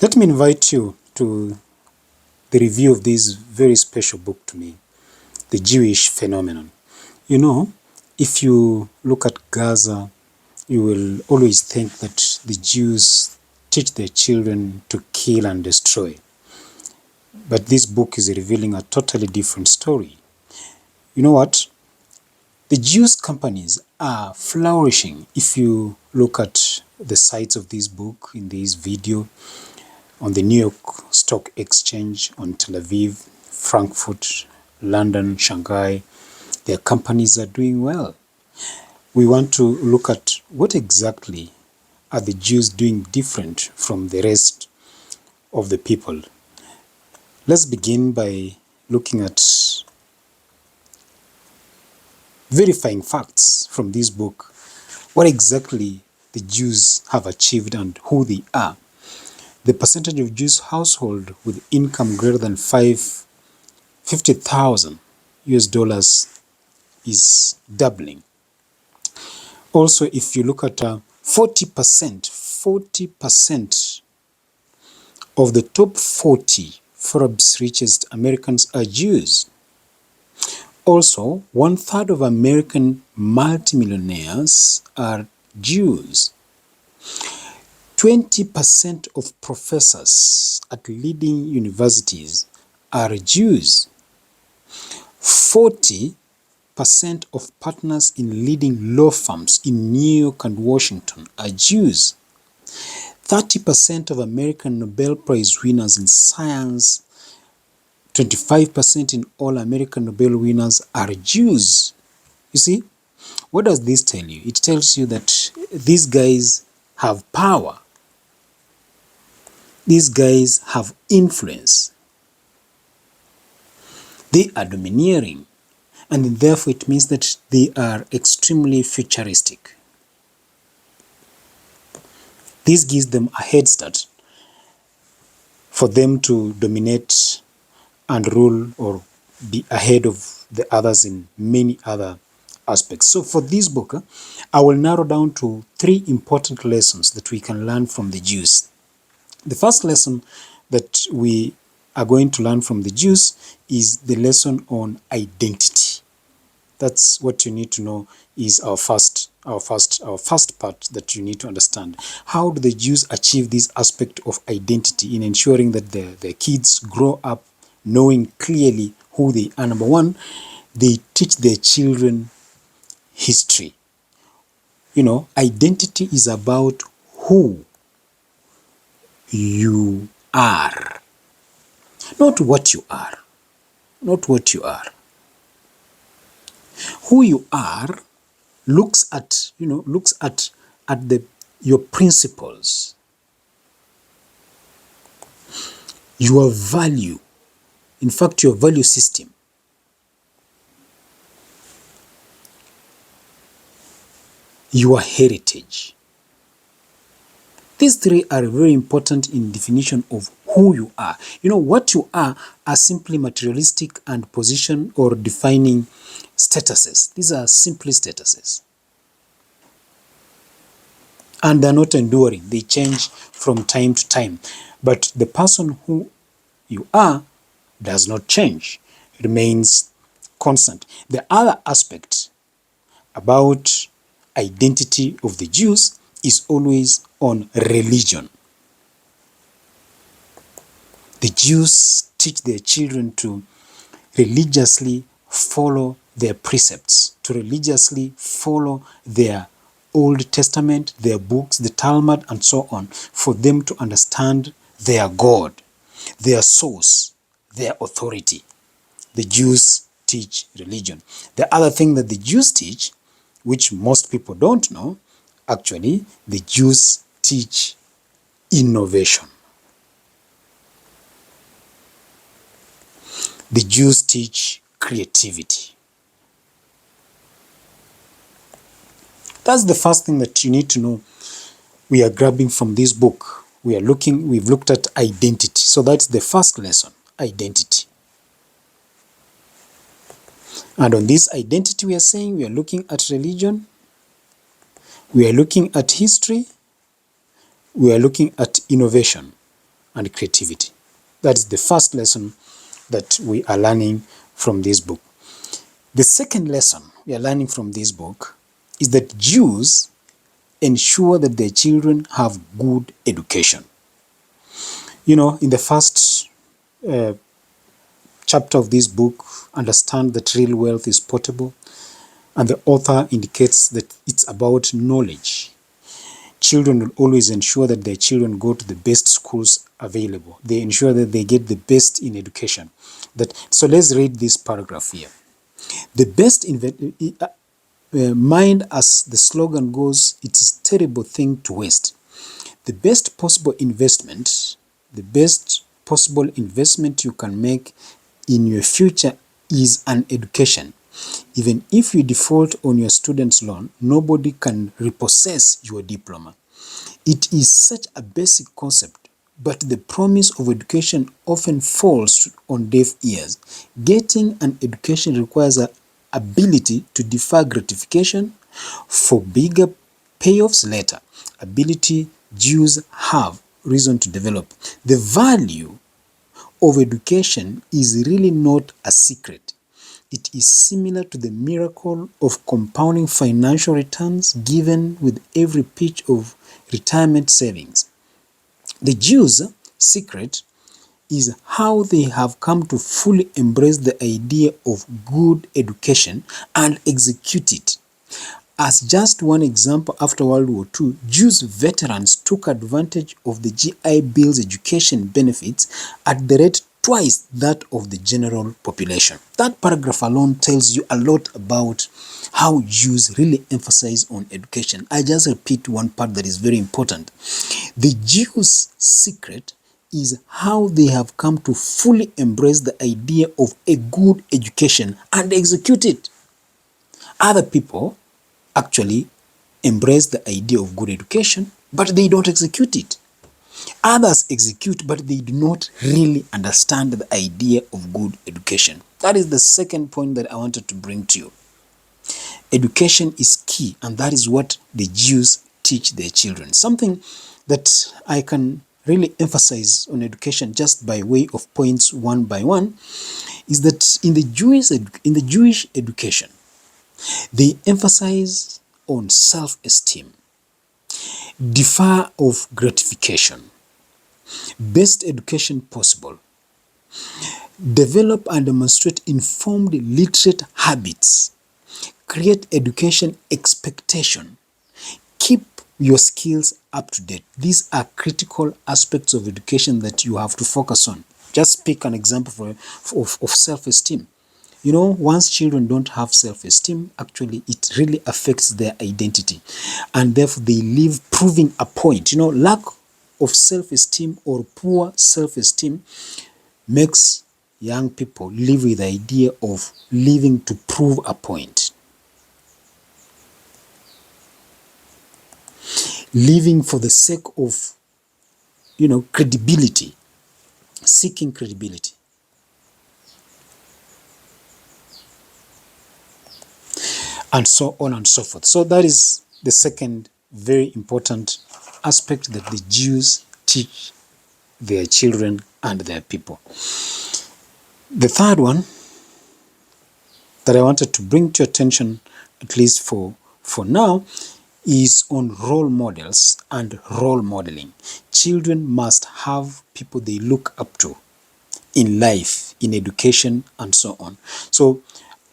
Let me invite you to the review of this very special book to me, The Jewish Phenomenon. You know, if you look at Gaza, you will always think that the Jews teach their children to kill and destroy. But this book is revealing a totally different story. You know what? The Jews companies are flourishing. If you look at the sites of this book in this video, on the New York Stock Exchange, on Tel Aviv, Frankfurt, London, Shanghai, their companies are doing well. We want to look at what exactly are the Jews doing different from the rest of the people. Let's begin by looking at verifying facts from this book, what exactly the Jews have achieved and who they are. The percentage of Jewish household with income greater than $50,000 is doubling. Also, if you look at 40% of the top 40 Forbes richest Americans are Jews. Also, 1/3 of American multimillionaires are Jews. 20% of professors at leading universities are Jews. 40% of partners in leading law firms in New York and Washington are Jews. 30% of American Nobel Prize winners in science, 25% in all American Nobel winners are Jews. You see, what does this tell you? It tells you that these guys have power. These guys have influence. They are domineering, and therefore it means that they are extremely futuristic. This gives them a head start for them to dominate and rule or be ahead of the others in many other aspects. So for this book, I will narrow down to 3 important lessons that we can learn from the Jews. The first lesson that we are going to learn from the Jews is the lesson on identity. That's what you need to know is our first part that you need to understand. How do the Jews achieve this aspect of identity in ensuring that their kids grow up knowing clearly who they are? Number one, they teach their children history. You know, identity is about who you are, not what you are, not what you are. Who you are looks at your principles, your value, in fact, your value system. Your heritage. These 3 are very important in definition of who you are. You know, what you are simply materialistic and position or defining statuses. These are simply statuses. And they're not enduring. They change from time to time. But the person who you are does not change. It remains constant. The other aspect about identity of the Jews is always on religion. The Jews teach their children to religiously follow their precepts, to religiously follow their Old Testament, their books, the Talmud, and so on, for them to understand their God, their source, their authority. The Jews teach religion. The other thing that the Jews teach, which most people don't know, actually, the Jews teach innovation. The Jews teach creativity. That's the first thing that you need to know. We are grabbing from this book. We've looked at identity. So that's the first lesson, identity. And on this identity, we are saying we are looking at religion, we are looking at history, we are looking at innovation. and creativity. That is the first lesson that we are learning from this book. The second lesson we are learning from this book is that Jews ensure that their children have good education. You know, in the first chapter of this book, understand that real wealth is portable, and the author indicates that it's about knowledge. Children will always ensure that their children go to the best schools available. They ensure that they get the best in education. So let's read this paragraph here. The best mind, as the slogan goes, it is a terrible thing to waste. The best possible investment you can make in your future is an education. Even if you default on your student's loan, nobody can repossess your diploma. It is such a basic concept, but the promise of education often falls on deaf ears. Getting an education requires an ability to defer gratification for bigger payoffs later. Ability Jews have reason to develop. The value of education is really not a secret. It is similar to the miracle of compounding financial returns given with every pitch of retirement savings. The Jews' secret is how they have come to fully embrace the idea of good education and execute it. As just one example, after World War II, Jews veterans took advantage of the GI Bill's education benefits at the rate twice that of the general population. That paragraph alone tells you a lot about how Jews really emphasize on education. I just repeat one part that is very important. The Jews' secret is how they have come to fully embrace the idea of a good education and execute it. Other people actually embrace the idea of good education, but they don't execute it. Others execute, but they do not really understand the idea of good education. That is the second point that I wanted to bring to you. Education is key, and that is what the Jews teach their children. Something that I can really emphasize on education just by way of points one by one is that in the Jewish education, they emphasize on self-esteem, defer of gratification, best education possible, develop and demonstrate informed literate habits, create education expectation, keep your skills up to date. These are critical aspects of education that you have to focus on. Just pick an example of self-esteem. You know, once children don't have self-esteem, actually it really affects their identity, and therefore they live proving a point. You know, lack of self-esteem or poor self-esteem makes young people live with the idea of living to prove a point. Living for the sake of, credibility, seeking credibility. And so on and so forth. So that is the second very important aspect that the Jews teach their children and their people. The third one that I wanted to bring to your attention, at least for now, is on role models and role modeling. Children must have people they look up to in life, in education, and so on. So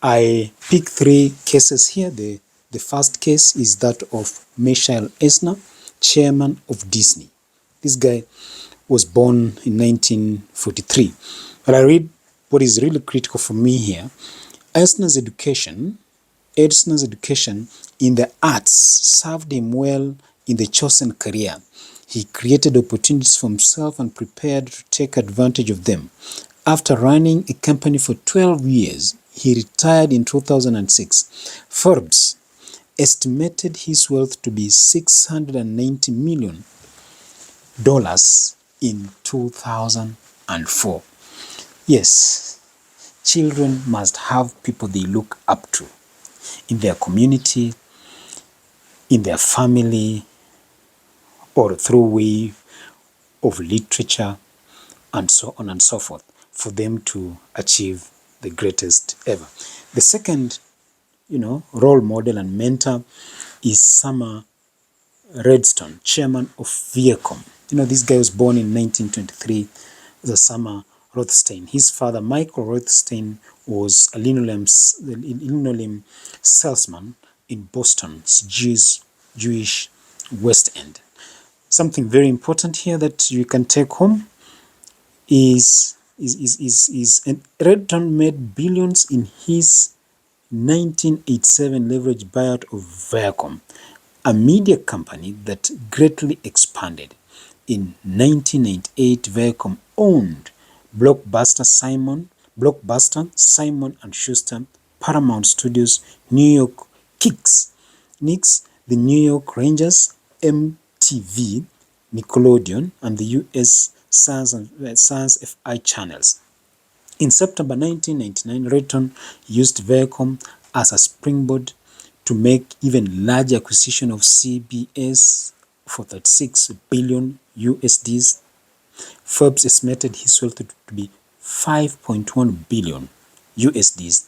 I pick three cases here. The first case is that of Michael Eisner, chairman of Disney. This guy was born in 1943. But I read what is really critical for me here. Eisner's education in the arts served him well in the chosen career. He created opportunities for himself and prepared to take advantage of them. After running a company for 12 years, he retired in 2006. Forbes estimated his wealth to be $690 million in 2004. Yes, children must have people they look up to in their community, in their family, or through way of literature and so on and so forth, for them to achieve the greatest ever. The second, role model and mentor is Summer Redstone, chairman of Viacom. This guy was born in 1923 as Summer Rothstein. His father, Michael Rothstein, was a linoleum salesman in Boston's Jewish West End. Something very important here that you can take home is and Redstone made billions in his 1987 leverage buyout of Viacom, a media company that greatly expanded. In 1998, Viacom owned Blockbuster, Simon and Schuster, Paramount Studios, New York Knicks, the New York Rangers, MTV, Nickelodeon, and the US Science FI channels. In September 1999, Redstone used Viacom as a springboard to make even larger acquisition of CBS for 36 billion USDs. Forbes estimated his wealth to be 5.1 billion USDs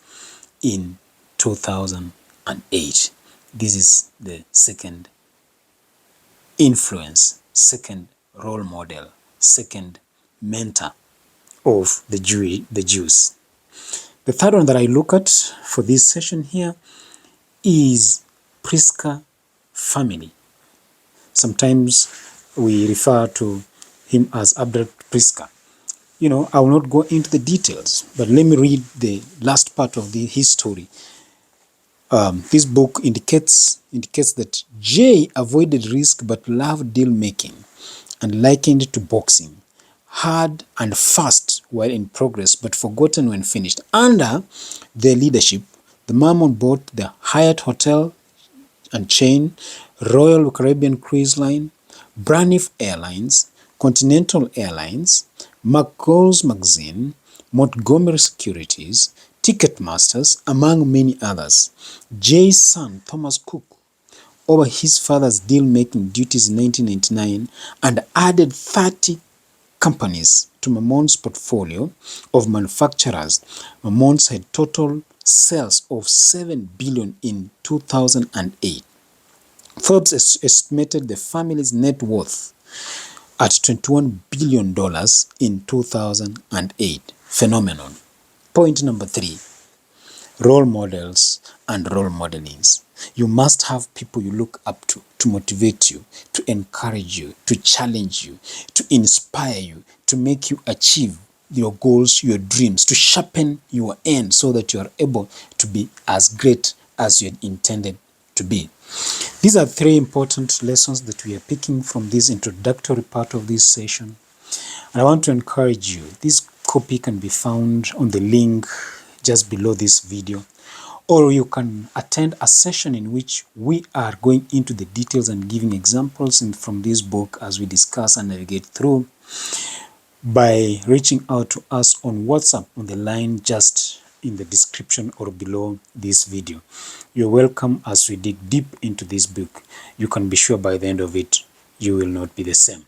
in 2008. This is the second influence, second role model, second mentor of the Jews. The third one that I look at for this session here is Pritzker family. Sometimes we refer to him as Abdul Pritzker. I will not go into the details, but let me read the last part of his story. This book indicates that Jay avoided risk but loved deal making and likened it to boxing. Hard and fast while in progress but forgotten when finished. Under their leadership, the Mammon bought the Hyatt Hotel and chain, Royal Caribbean Cruise Line, Braniff Airlines, Continental Airlines, McCall's Magazine, Montgomery Securities, Ticketmasters, among many others. Jay's son, Thomas Cook, over his father's deal-making duties in 1999 and added 30 companies to Mammon's portfolio of manufacturers. Mammon's had total sales of $7 billion in 2008. Forbes estimated the family's net worth at $21 billion in 2008. Phenomenon. Point number 3. Role models and role modelings. You must have people you look up to motivate you, to encourage you, to challenge you, to inspire you, to make you achieve your goals, your dreams, to sharpen your end so that you are able to be as great as you intended to be. These are 3 important lessons that we are picking from this introductory part of this session. And I want to encourage you. This copy can be found on the link just below this video, or you can attend a session in which we are going into the details and giving examples from this book as we discuss and navigate through by reaching out to us on WhatsApp on the line just in the description or below this video. You're welcome as we dig deep into this book. You can be sure by the end of it, you will not be the same.